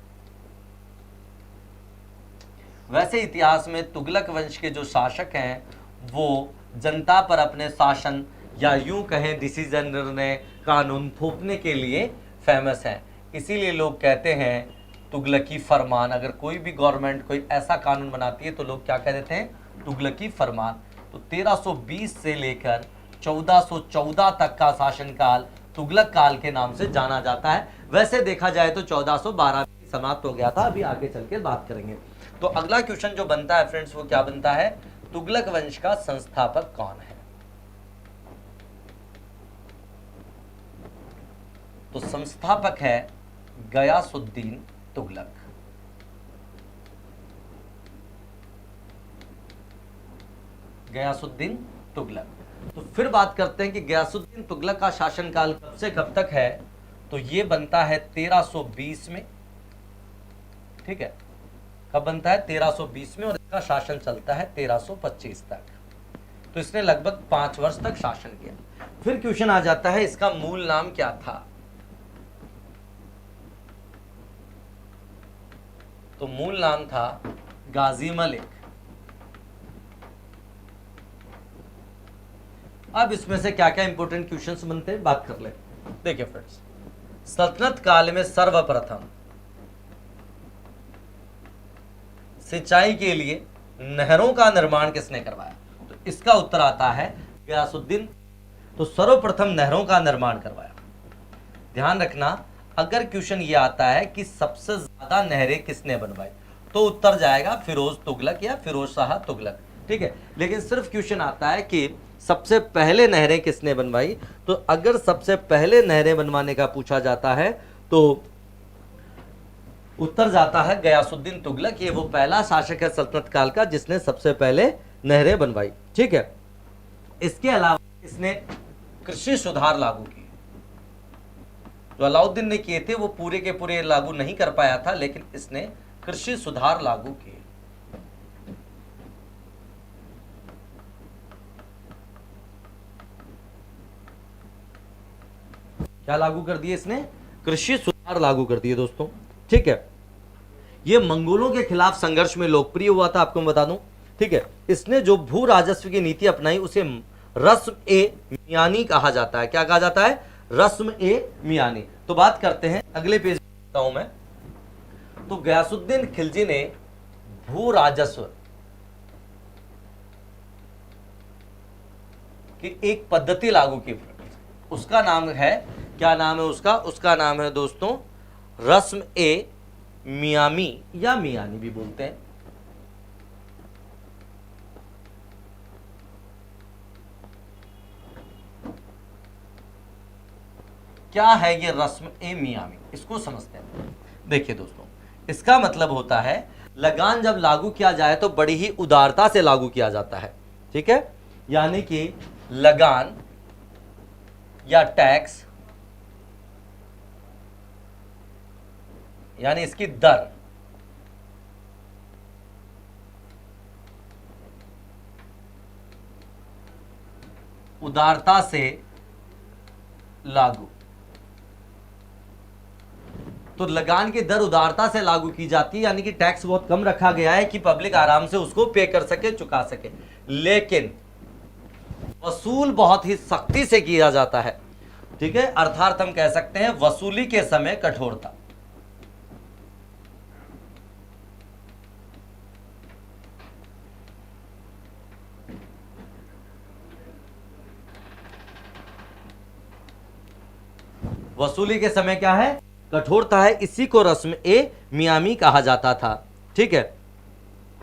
वैसे इतिहास में तुगलक वंश के जो शासक हैं वो जनता पर अपने शासन या यूं कहें डिसीजन, निर्णय, कानून थोपने के लिए फेमस है। इसीलिए लोग कहते हैं तुगलकी फरमान। अगर कोई भी गवर्नमेंट कोई ऐसा कानून बनाती है तो लोग क्या कह देते हैं, तुगलकी फरमान। तो 1320 से लेकर 1414 तक का शासनकाल तुगलक काल के नाम से जाना जाता है। वैसे देखा जाए तो 1412 में समाप्त हो गया था, अभी आगे चल के बात करेंगे। तो अगला क्वेश्चन जो बनता है फ्रेंड्स वो क्या बनता है, तुगलक वंश का संस्थापक कौन है। तो संस्थापक है गयासुद्दीन तुगलक। गयासुद्दीन तुगलक। तो फिर बात करते हैं कि गयासुद्दीन तुगलक का शासनकाल कब से कब तक है। तो ये बनता है 1320 में, ठीक है। कब बनता है, 1320 में, और इसका शासन चलता है 1325 तक। तो इसने लगभग 5 वर्ष तक शासन किया। फिर क्वेश्चन आ जाता है इसका मूल नाम क्या था। तो मूल नाम था गाजी मलिक। अब इसमें से क्या क्या इंपॉर्टेंट क्वेश्चंस बनते हैं बात कर ले। देखिए फ्रेंड्स, सल्तनत काल में सर्वप्रथम सिंचाई के लिए नहरों का निर्माण किसने करवाया। तो इसका उत्तर आता है गयासुद्दीन। तो सर्वप्रथम नहरों का निर्माण करवाया। ध्यान रखना, अगर क्वेश्चन ये आता है कि सबसे ज्यादा नहरें किसने बनवाई तो उत्तर जाएगा फिरोज तुगलक या फिरोज शाह तुगलक, ठीक है। लेकिन सिर्फ क्वेश्चन आता है कि सबसे पहले नहरें किसने बनवाई। तो अगर सबसे पहले नहरें बनवाने का पूछा जाता है तो उत्तर जाता है गयासुद्दीन तुगलक। ये वो पहला शासक है सल्तनत काल का जिसने सबसे पहले नहरें बनवाई, ठीक है। इसके अलावा इसने कृषि सुधार लागू किए। जो अलाउद्दीन ने किए थे वो पूरे के पूरे लागू नहीं कर पाया था, लेकिन इसने कृषि सुधार लागू किए। क्या लागू कर दिए इसने, कृषि सुधार लागू कर दिए दोस्तों, ठीक है। ये मंगोलों के खिलाफ संघर्ष में लोकप्रिय हुआ था, आपको मैं बता दूं, ठीक है। इसने जो भू राजस्व की नीति अपनाई उसे रस्म ए मियानी कहा जाता है। क्या कहा जाता है, रस्म ए मियानी। तो बात करते हैं अगले पेज में हूं मैं। तो गयासुद्दीन खिलजी ने भू राजस्व की एक पद्धति लागू की। उसका नाम है, क्या नाम है उसका नाम है दोस्तों रस्म ए मियामी या मियानी भी बोलते हैं। क्या है ये रस्म ए मियामी, इसको समझते हैं। देखिए दोस्तों, इसका मतलब होता है लगान जब लागू किया जाए तो बड़ी ही उदारता से लागू किया जाता है, ठीक है। यानी कि लगान या टैक्स यानी इसकी दर उदारता से लागू। तो लगान की दर उदारता से लागू की जाती है, यानी कि टैक्स बहुत कम रखा गया है कि पब्लिक आराम से उसको पे कर सके, चुका सके। लेकिन वसूल बहुत ही सख्ती से किया जाता है, ठीक है। अर्थात हम कह सकते हैं वसूली के समय कठोरता। वसूली के समय क्या है, कठोरता है। इसी को रस्म ए मियामी कहा जाता था, ठीक है।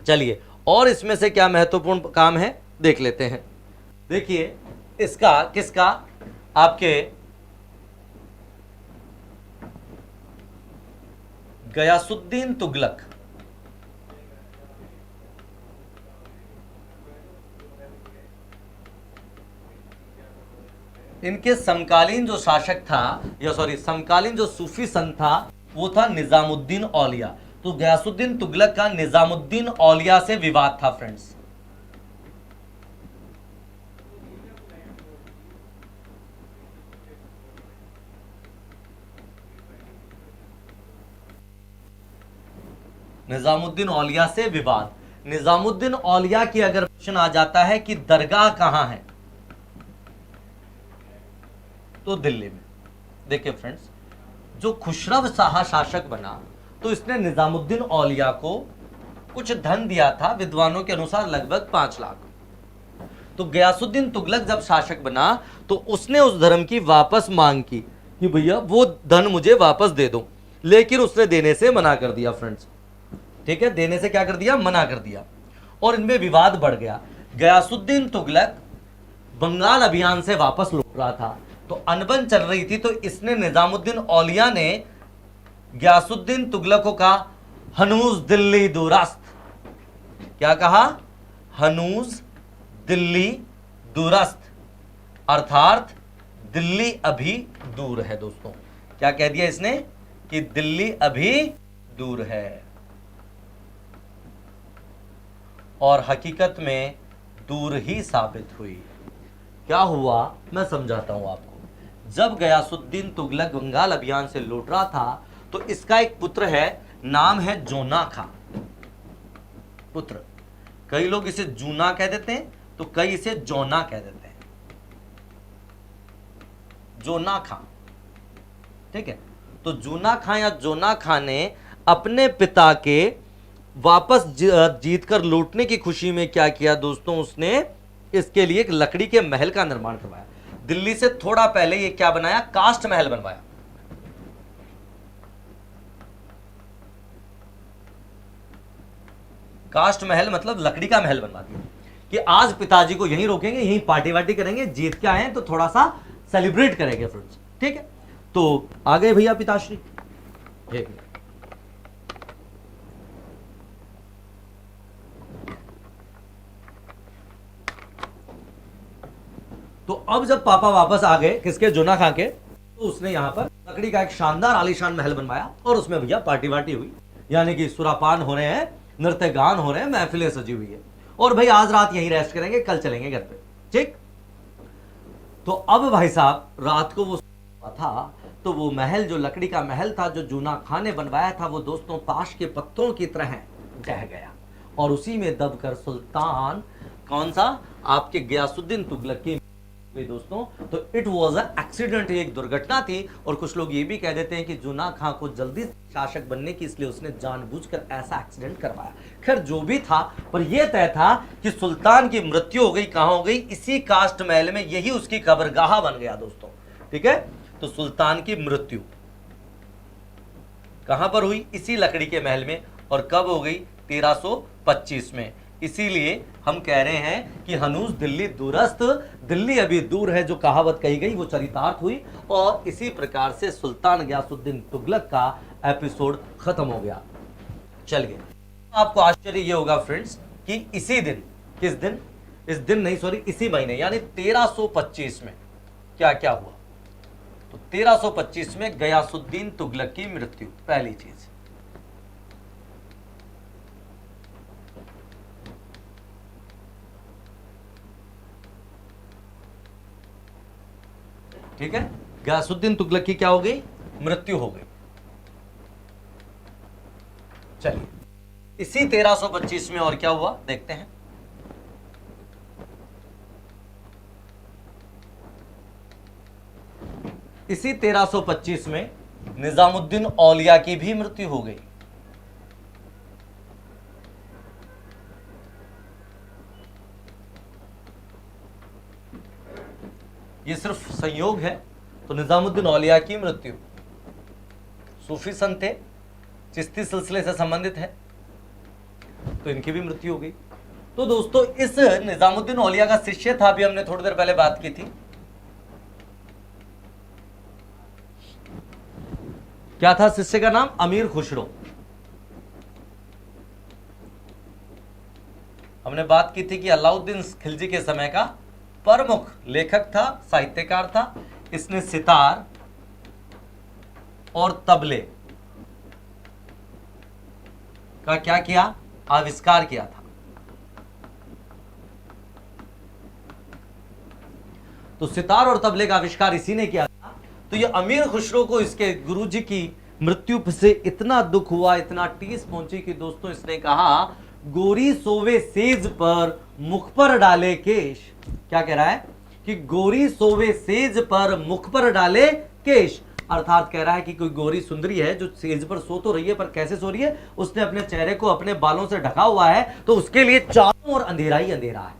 चलिए, और इसमें से क्या महत्वपूर्ण काम है देख लेते हैं। देखिए, इसका किसका, आपके गयासुद्दीन तुगलक। इनके समकालीन जो शासक था, या सॉरी समकालीन जो सूफी संत था वो था निजामुद्दीन औलिया। तो गयासुद्दीन तुगलक का निजामुद्दीन औलिया से विवाद था फ्रेंड्स। निजामुद्दीन औलिया से विवाद। निजामुद्दीन औलिया की अगर क्वेश्चन आ जाता है कि दरगाह कहां है तो दिल्ली में। देखिए फ्रेंड्स, जो खुसरव शाह शासक बना तो इसने निजामुद्दीन औलिया को कुछ धन दिया था, विद्वानों के अनुसार लगभग 5 लाख। तो गयासुद्दीन तुगलक जब शासक बना तो उसने उस धर्म की वापस मांग की कि भैया वो धन मुझे वापस दे दो, लेकिन उसने देने से मना कर दिया फ्रेंड्स। ठीक है, देने से क्या कर दिया, मना कर दिया, और इनमें विवाद बढ़ गया। गयासुद्दीन तुगलक बंगाल अभियान से वापस लौट रहा था, तो अनबन चल रही थी, तो इसने निजामुद्दीन औलिया ने गयासुद्दीन तुगलक को कहा हनूज दिल्ली दूरस्त। क्या कहा, हनूज दिल्ली दूरस्त, अर्थात दिल्ली अभी दूर है। दोस्तों क्या कह दिया इसने कि दिल्ली अभी दूर है, और हकीकत में दूर ही साबित हुई। क्या हुआ मैं समझाता हूं आपको। जब गयासुद्दीन तुगलक बंगाल अभियान से लौट रहा था तो इसका एक पुत्र है, नाम है जोना खां। पुत्र, कई लोग इसे जूना कह देते हैं तो कई इसे जोना कह देते हैं, जोना खां। ठीक है, तो जूना खां या जोना खां ने अपने पिता के वापस जीतकर लौटने की खुशी में क्या किया दोस्तों, उसने इसके लिए एक लकड़ी के महल का निर्माण करवाया। दिल्ली से थोड़ा पहले ये क्या बनाया, कास्ट महल बनवाया। कास्ट महल मतलब लकड़ी का महल बनवा दिया कि आज पिताजी को यहीं रोकेंगे, यहीं पार्टी वार्टी करेंगे, जीत के आए हैं तो थोड़ा सा सेलिब्रेट करेंगे फ्रेंड्स। ठीक है, तो आ गए भैया पिताश्री। ठीक है, तो अब जब पापा वापस आ गए किसके, जोना खां के, तो उसने यहां पर लकड़ी का एक शानदार आलीशान महल बनवाया और उसमें भैया पार्टी वार्टी हुई, यानी कि सुरापान हो रहे हैं, नृत्य गान हो रहे हैं, महफिलें सजी हुई है, और भाई आज रात यहीं रेस्ट करेंगे, कल चलेंगे घर पे। ठीक, तो अब भाई साहब रात को वो था, तो वो महल जो लकड़ी का महल था जो जूना खां ने बनवाया था, वो दोस्तों ताश के पत्तों की तरह ढह गया, और उसी में दबकर सुल्तान कौन सा, आपके गयासुद्दीन तुगलक की दोस्तों। तो इट वॉज अ एक्सीडेंट, एक दुर्घटना थी। और कुछ लोग ये भी कह देते हैं कि जूना खां को जल्दी शासक बनने की, इसलिए उसने जानबूझकर ऐसा एक्सीडेंट करवाया। खैर जो भी था, पर यह तय था कि सुल्तान की मृत्यु हो गई, कहां हो गई, इसी कास्ट महल में, यही उसकी कब्रगाह बन गया दोस्तों। ठीक है, तो सुल्तान की मृत्यु कहां पर हुई, इसी लकड़ी के महल में, और कब हो गई, 1325 में। इसीलिए हम कह रहे हैं कि हनूज दिल्ली दूरस्त, दिल्ली अभी दूर है, जो कहावत कही गई वो चरितार्थ हुई, और इसी प्रकार से सुल्तान गयासुद्दीन तुगलक का एपिसोड खत्म हो गया। चलिए, आपको आश्चर्य ये होगा फ्रेंड्स कि इसी दिन, किस दिन, इस दिन नहीं सॉरी, इसी महीने यानी 1325 में क्या क्या हुआ। तो 1325 में गयासुद्दीन तुगलक की मृत्यु, पहली चीज। ठीक है, गयासुद्दीन तुगलक की क्या हो गई, मृत्यु हो गई। चलिए, इसी 1325 में और क्या हुआ देखते हैं। इसी 1325 में निजामुद्दीन औलिया की भी मृत्यु हो गई। ये सिर्फ संयोग है, तो निजामुद्दीन औलिया की मृत्यु, सूफी संत थे, चिश्ती सिलसिले से संबंधित है, तो इनकी भी मृत्यु हो गई। तो दोस्तों इस निजामुद्दीन औलिया का शिष्य था, अभी हमने थोड़ी देर पहले बात की थी, क्या था शिष्य का नाम, अमीर खुसरो। हमने बात की थी कि अलाउद्दीन खिलजी के समय का प्रमुख लेखक था, साहित्यकार था। इसने सितार और तबले का क्या किया, आविष्कार किया था। तो सितार और तबले का आविष्कार इसी ने किया था। तो ये अमीर खुसरो को इसके गुरुजी की मृत्यु से इतना दुख हुआ, इतना टीस पहुंची कि दोस्तों इसने कहा, गोरी सोवे सेज पर मुख पर डाले केश। क्या कह रहा है कि गोरी सोवे सेज पर मुख पर डाले केश, अर्थात कह रहा है कि कोई गोरी सुंदरी है जो सेज पर सो तो रही है, पर कैसे सो रही है, उसने अपने चेहरे को अपने बालों से ढका हुआ है, तो उसके लिए चारों ओर अंधेरा ही अंधेरा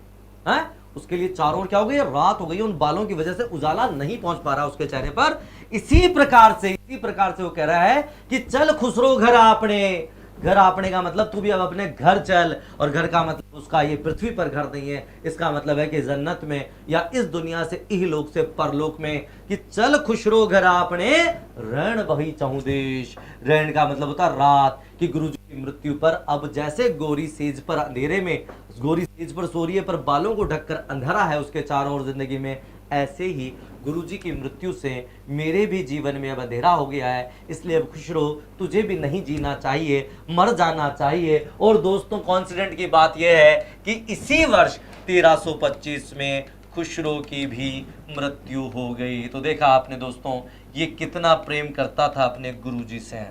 है? उसके लिए चारों ओर क्या हो गई, रात हो गई, उन बालों की वजह से उजाला नहीं पहुंच पा रहा उसके चेहरे पर। इसी प्रकार से वो कह रहा है कि चल खुसरो घर आपने। घर आपने का मतलब तू भी अब अपने घर चल, और घर का मतलब उसका ये पृथ्वी पर घर नहीं है, इसका मतलब है कि जन्नत में या इस दुनिया से इहलोक से परलोक में, कि चल खुशरो घर आपने रण बही चहु देश। रण का मतलब होता है रात, कि गुरुजी की मृत्यु पर अब जैसे गोरी सेज पर अंधेरे में, गोरी सेज पर सो रही है पर बालों को ढककर अंधेरा है उसके चारों ओर जिंदगी में, ऐसे ही गुरुजी की मृत्यु से मेरे भी जीवन में अब अंधेरा हो गया है, इसलिए अब खुश रहो, तुझे भी नहीं जीना चाहिए, मर जाना चाहिए। और दोस्तों कॉन्सिडेंट की बात यह है कि इसी वर्ष 1325 में खुशरो की भी मृत्यु हो गई। तो देखा आपने दोस्तों, ये कितना प्रेम करता था अपने गुरुजी से।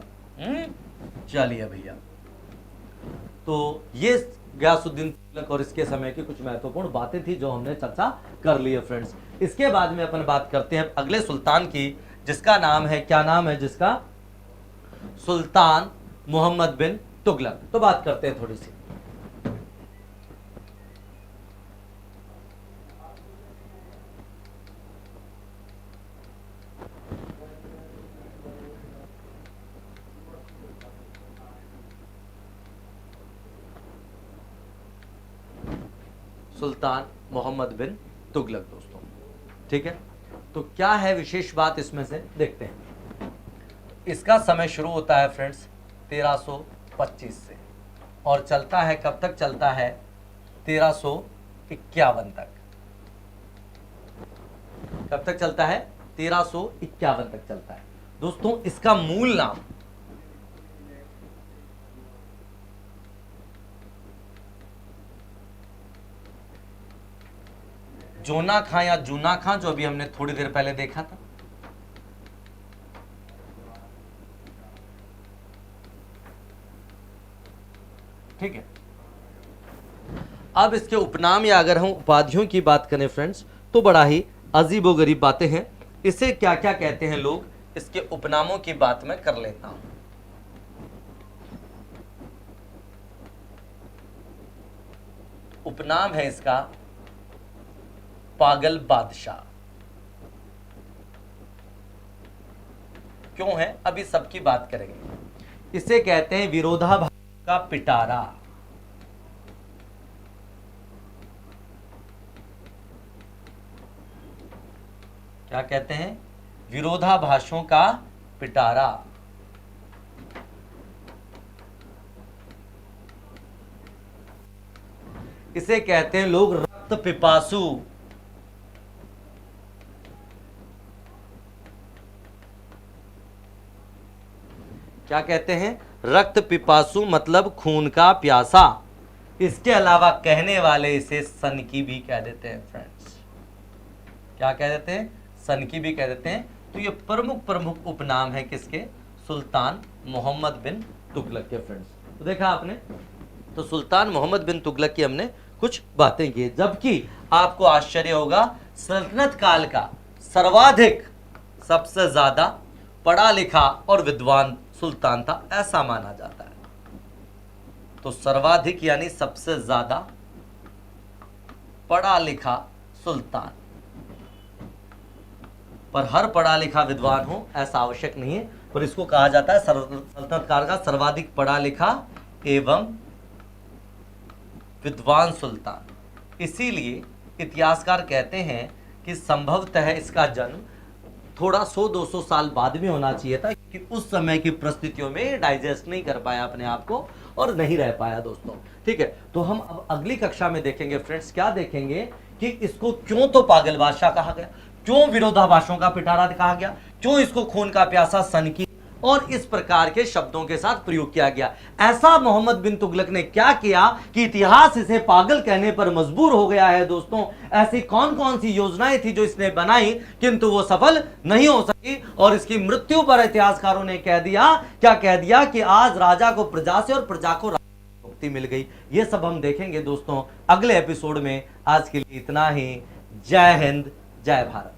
चलिए भैया, तो ये गयासुद्दीन तुगलक और इसके समय की कुछ महत्वपूर्ण बातें थी जो हमने चर्चा कर ली है फ्रेंड्स। इसके बाद में अपन बात करते हैं अगले सुल्तान की, जिसका नाम है, क्या नाम है जिसका, सुल्तान मोहम्मद बिन तुगलक। तो बात करते हैं थोड़ी सी। सुल्तान मोहम्मद बिन तुगलक दोस्तों, ठीक है। तो क्या है विशेष बात इसमें से, देखते हैं। इसका समय शुरू होता है फ्रेंड्स 1325 से, और चलता है, कब तक चलता है, 1351 तक। कब तक चलता है, 1351 तक चलता है दोस्तों। इसका मूल नाम जोना खां या जूना खां, जो अभी हमने थोड़ी देर पहले देखा था। ठीक है। अब इसके उपनाम या अगर हम उपाधियों की बात करें फ्रेंड्स, तो बड़ा ही अजीबोगरीब बातें हैं। इसे क्या क्या कहते हैं लोग, इसके उपनामों की बात मैं कर लेता हूं। उपनाम है इसका पागल बादशाह। क्यों है, अभी सबकी बात करेंगे। इसे कहते हैं विरोधाभास का पिटारा। क्या कहते हैं, विरोधाभासों का पिटारा। इसे कहते हैं लोग रक्त पिपासु। क्या कहते हैं, रक्त पिपासु मतलब खून का प्यासा। इसके अलावा कहने वाले इसे सनकी भी कह देते हैं फ्रेंड्स। क्या कह देते हैं, सनकी भी कह देते हैं। तो ये प्रमुख प्रमुख उपनाम है किसके, सुल्तान मोहम्मद बिन तुगलक के फ्रेंड्स। तो देखा आपने, तो सुल्तान मोहम्मद बिन तुगलक की हमने कुछ बातें की, जबकि आपको आश्चर्य होगा, सल्तनत काल का सर्वाधिक, सबसे ज्यादा पढ़ा लिखा और विद्वान सुल्तान था, ऐसा माना जाता है। तो सर्वाधिक यानी सबसे ज्यादा पढ़ा लिखा सुल्तान, पर हर पढ़ा लिखा विद्वान हो ऐसा आवश्यक नहीं है, पर इसको कहा जाता है सल्तनत काल का सर्वाधिक पढ़ा लिखा एवं विद्वान सुल्तान। इसीलिए इतिहासकार कहते हैं कि संभवतः इसका जन्म थोड़ा 100-200 साल बाद में होना चाहिए था, कि उस समय की परिस्थितियों में डाइजेस्ट नहीं कर पाया अपने आप को और नहीं रह पाया दोस्तों। ठीक है, तो हम अब अगली कक्षा में देखेंगे फ्रेंड्स, क्या देखेंगे कि इसको क्यों तो पागल बादशाह कहा गया, क्यों विरोधाभासों का पिटारा कहा गया, क्यों इसको खून का प्यासा, सनकी और इस प्रकार के शब्दों के साथ प्रयोग किया गया। ऐसा मोहम्मद बिन तुगलक ने क्या किया कि इतिहास इसे पागल कहने पर मजबूर हो गया है दोस्तों। ऐसी कौन कौन सी योजनाएं थी जो इसने बनाई, किंतु वो सफल नहीं हो सकी, और इसकी मृत्यु पर इतिहासकारों ने कह दिया, क्या कह दिया, कि आज राजा को प्रजा से और प्रजा को मुक्ति मिल गई। ये सब हम देखेंगे दोस्तों अगले एपिसोड में। आज के लिए इतना ही। जय हिंद, जय भारत।